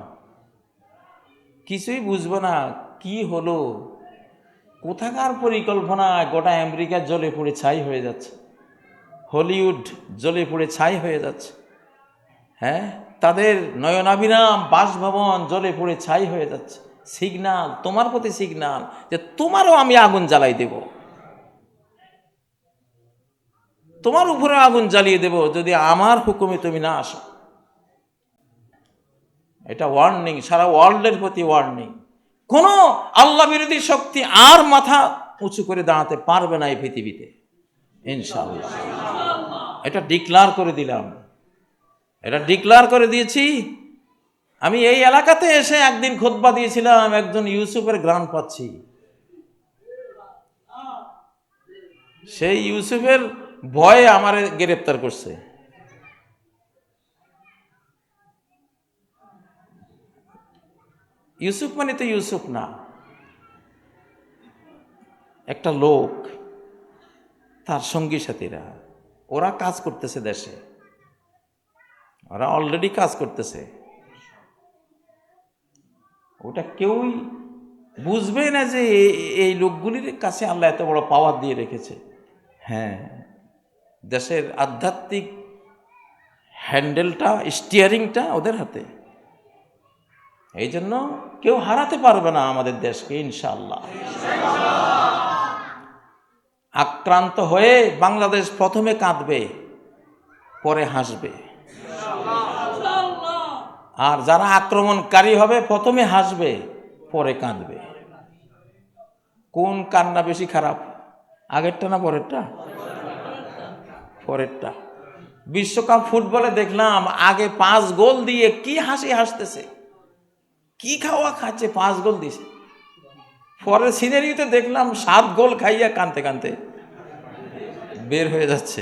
Speaker 1: কিছুই বুঝবো না কি হলো, কোথাকার পরিকল্পনা। গোটা আমেরিকা জ্বলে পুড়ে ছাই হয়ে যাচ্ছে, হলিউড জ্বলে পুড়ে ছাই হয়ে যাচ্ছে। হ্যাঁ, তাদের নয়নাভিরাম বাসভবন জ্বলে পুড়ে ছাই হয়ে যাচ্ছে। সিগনাল, তোমার প্রতি সিগনাল যে তোমারও আমি আগুন জ্বালাই দেব, তোমার উপরে আগুন জ্বালিয়ে দেব যদি আমার হুকুমে তুমি না আসো। এটা ওয়ার্নিং, সারা ওয়ার্ল্ডের প্রতি ওয়ার্নিং। কোনো আল্লাহ বিরোধী শক্তি আর মাথা উঁচু করে দাঁড়াতে পারবে না এই পৃথিবীতে, ইনশাআল্লাহ। এটা ডিক্লার করে দিলাম, এটা ডিক্লার করে দিয়েছি। আমি এই এলাকাতে এসে একদিন খুতবা দিয়েছিলাম, একজন ইউসুফের গ্রান পাচ্ছি। সেই ইউসুফের ভয়ে আমারে গ্রেপ্তার করছে। ইউসুফ মানে তো ইউসুফ না, একটা লোক, তার সঙ্গী সাথীরা, ওরা কাজ করতেছে দেশে, ওরা অলরেডি কাজ করতেছে। ওটা কেউই বুঝবে না যে এই লোকগুলির কাছে আল্লাহ এত বড় পাওয়ার দিয়ে রেখেছে। হ্যাঁ, দেশের আধ্যাত্মিক হ্যান্ডেলটা, স্টিয়ারিংটা ওদের হাতে। এই জন্য কেউ হারাতে পারবে না আমাদের দেশকে, ইনশাআল্লাহ। আক্রান্ত হয়ে বাংলাদেশ প্রথমে কাঁদবে, পরে হাসবে। আর যারা আক্রমণকারী হবে প্রথমে হাসবে, পরে কাঁদবে। কোন কান্না বেশি খারাপ, আগেরটা না পরেরটা? পরেরটা। বিশ্বকাপ ফুটবলে দেখলাম আগে 5 গোল দিয়ে কি হাসি হাসতেছে, কি খাওয়া খাচ্ছে, 5 গোল দিছে। পরের সিনারিতে দেখলাম 7 গোল খাইয়া কানতে কানতে বের হয়ে যাচ্ছে।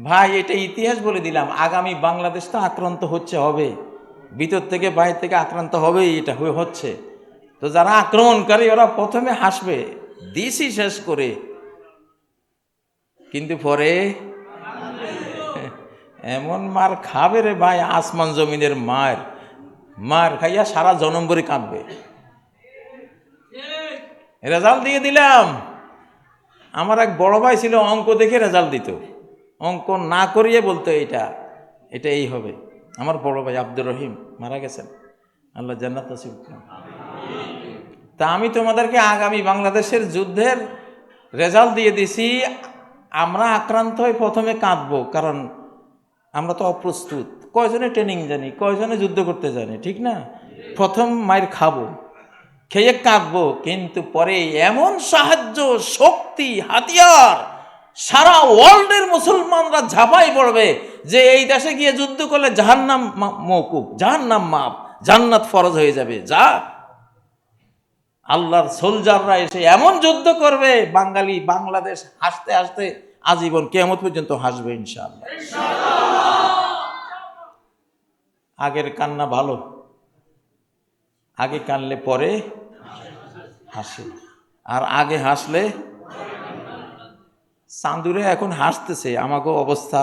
Speaker 1: ভাই, এটা ইতিহাস বলে দিলাম। আগামী বাংলাদেশ তো আক্রান্ত হবে, ভিতর থেকে বাইরে থেকে আক্রান্ত হবেই, এটা হচ্ছে। তো যারা আক্রমণকারী ওরা প্রথমে হাসবে দিশি শেষ করে, কিন্তু পরে এমন মার খাবে রে ভাই, আসমান জমিনের মার খাইয়া সারা জনম ভরে কাঁদবে। রেজাল্ট দিয়ে দিলাম। আমার এক বড় ভাই ছিল, অঙ্ক দেখে রেজাল্ট দিত, অঙ্ক না করিয়ে বলতো এটা এই হবে। আমার বড় ভাই আব্দুর রহিম মারা গেছেন, আল্লাহ জান্নাত নসিব করুন। তা আমি তোমাদেরকে আগামী বাংলাদেশের যুদ্ধের রেজাল্ট দিয়ে দিছি। আমরা আক্রান্ত হয়ে প্রথমে কাঁদবো, কারণ আমরা তো অপ্রস্তুত। কয়জনে ট্রেনিং জানি, কয়জনে যুদ্ধ করতে জানি, ঠিক না? প্রথম মায়ের খাবো, খেয়ে কাঁদবো, কিন্তু পরে এমন সাহায্য, শক্তি, হাতিয়ার সারা ওয়ার্ল্ডের মুসলমানরা ঝাঁপাই পড়বে যে এই দেশে গিয়ে যুদ্ধ করলে জাহান্নাম মওকুফ, জাহান্নাম মাপ, জান্নাত ফরজ হয়ে যাবে। যা আল্লাহর সোলজাররা এসে এমন যুদ্ধ করবে, বাংলাদেশ হাসতে হাসতে আজীবন কিয়ামত পর্যন্ত হাসবে, ইনশাআল্লাহ। আগের কান্না ভালো, আগে কানলে পরে হাসে, আর আগে হাসলে চাঁদুরে এখন হাসতেছে। আমাকে অবস্থা,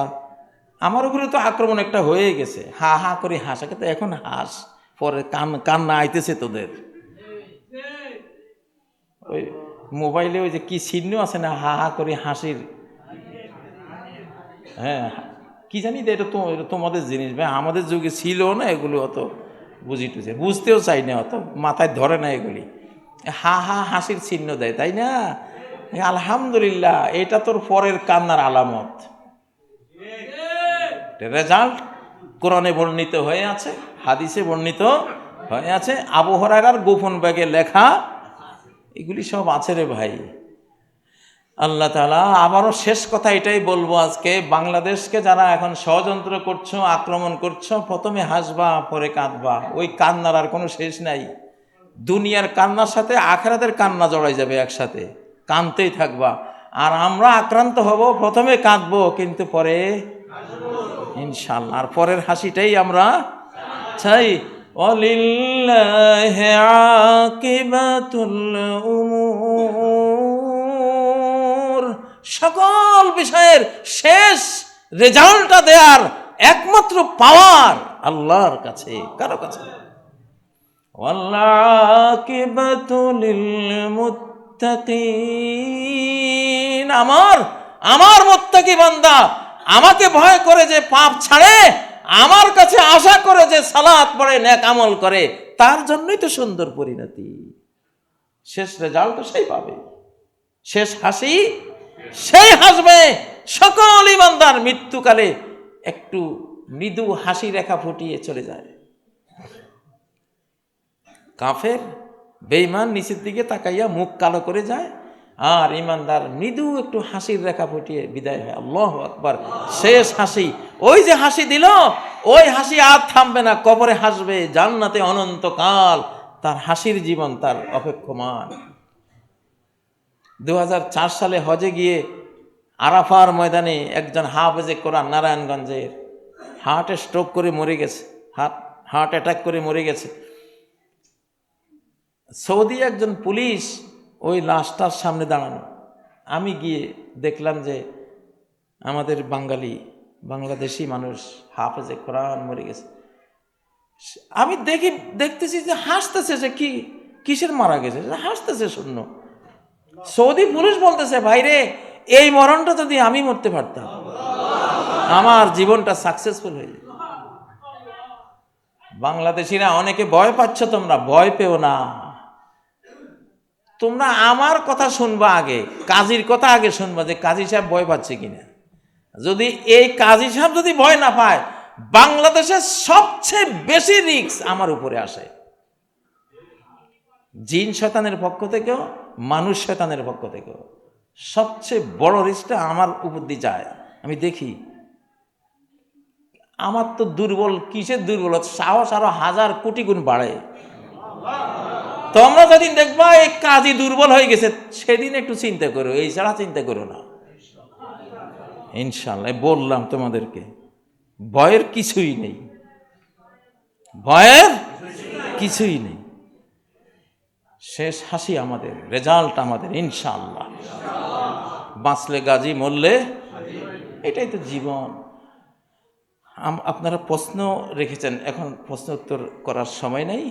Speaker 1: আমার উপরে তো আক্রমণ একটা হয়ে গেছে, হা হা করে হাসাকে তো এখন হাস, পরে কান্না আইতেছে তোদের। ওই মোবাইলে ওই যে কি চিহ্ন আছে না, হা হা করে হাসির, হ্যাঁ কি জানি, এটা তোমাদের জিনিস ভাই, আমাদের যুগে ছিল না এগুলো, অত বুঝতেও চাই না, অত মাথায় ধরে না এগুলি। হা হা হাসির চিহ্ন দেয়, তাই না? আলহামদুলিল্লাহ, এটা তোর পরের কান্নার আলামত। রেজাল্ট কোরআনে বর্ণিত হয়ে আছে, হাদিসে বর্ণিত হয়ে আছে, আবু হুরায়রার গোপন ব্যাগে লেখা, এগুলি সব আছে রে ভাই। আল্লাহ তাআলা আবারও শেষ কথা এটাই বলবো আজকে, বাংলাদেশকে যারা এখন ষড়যন্ত্র করছো, আক্রমণ করছো, প্রথমে হাসবা পরে কাঁদবা, ওই কান্নার আর কোনো শেষ নাই। দুনিয়ার কান্নার সাথে আখিরাতের কান্না জড়াই যাবে একসাথে, কাঁদতেই থাকবা। আর আমরা আক্রান্ত হব, প্রথমে কাঁদবো কিন্তু পরে ইনশাআল্লাহ, আর পরের হাসিটাই আমরা চাই। ওয়ালিল্লাহি আকিবাতুল উমুর, সকল বিষয়ের শেষ রেজাল্টটা দেওয়ার একমাত্র পাওয়ার আল্লাহর কাছে, কারো কাছে। ওয়াল্লাকিবাতু লিল মুত্তাকিন, আমার মুত্তাকি বান্দা, আমাকে ভয় করে যে পাপ ছাড়ে, আমার কাছে আশা করে যে সালাত পড়ে, নেক আমল করে, তার জন্যই তো সুন্দর পরিণতি। শেষ রেজাল্ট তো সেই পাবে, শেষ হাসি সেই হাসবে। সকল ইমানদার মৃত্যুকালে একটু মৃদু হাসি রেখা ফুটিয়ে চলে যায়। কাফের বেঈমান নিচের দিকে তাকাইয়া মুখ কালো করে যায়, আর ইমানদার মৃদু একটু হাসির রেখা ফুটিয়ে বিদায় হয়। আল্লাহু আকবার, শেষ হাসি। ওই যে হাসি দিল, ওই হাসি আর থামবে না, কবরে হাসবে, জান্নাতে অনন্তকাল তার হাসির জীবন তার অপেক্ষমান। 2004 সালে হজে গিয়ে আরাফার ময়দানে একজন হাফেজে কোরআন নারায়ণগঞ্জের হার্টে স্ট্রোক করে মরে গেছে, হার্ট অ্যাটাক করে মরে গেছে। সৌদি একজন পুলিশ ওই লাশটার সামনে দাঁড়ানো, আমি গিয়ে দেখলাম যে আমাদের বাংলাদেশি মানুষ হাফেজে কোরআন মরে গেছে। আমি দেখতেছি যে হাসতেছে, যে কিসের মারা গেছে, হাসতেছে শূন্য। সৌদি পুলিশ বলতেছে, ভাইরে এই মরণটা যদি আমি মরতে পারতাম, আমার জীবনটা সাকসেসফুল হয়ে যেত। বাংলাদেশিরা অনেকে ভয় পাচ্ছ, তোমরা ভয় পেও না। তোমরা আমার কথা শুনবা আগে, কাজীর কথা আগে শুনবা, যে কাজী সাহেব ভয় পাচ্ছে কিনা। যদি এই কাজী সাহেব যদি ভয় না পায়, বাংলাদেশের সবচেয়ে বেশি রিস্ক আমার উপরে আসে, জিন শয়তানের পক্ষ থেকেও, মানুষ শয়তানের পক্ষ থেকেও। সবচেয়ে বড় রিস্কটা আমার উপর দিয়ে যায়। আমি দেখি আমার তো দুর্বল, কিসের দুর্বল, সাহস আরো 1000 কোটি গুণ বাড়ে। তোমরা যেদিন দেখবা এই কাজী দুর্বল হয়ে গেছে, সেদিন একটু চিন্তা করো, এই ছাড়া চিন্তা করো না। ইনশাআল্লাহ বললাম তোমাদেরকে, ভয়ের কিছুই নেই, ভয়ের কিছুই নেই। শেষ হাসি আমাদের, রেজাল্ট আমাদের ইনশাআল্লাহ। বাঁচলে গাজী, মরলে, এটাই তো জীবন। আপনারা প্রশ্ন রেখেছেন, এখন প্রশ্ন উত্তর করার সময় নেই।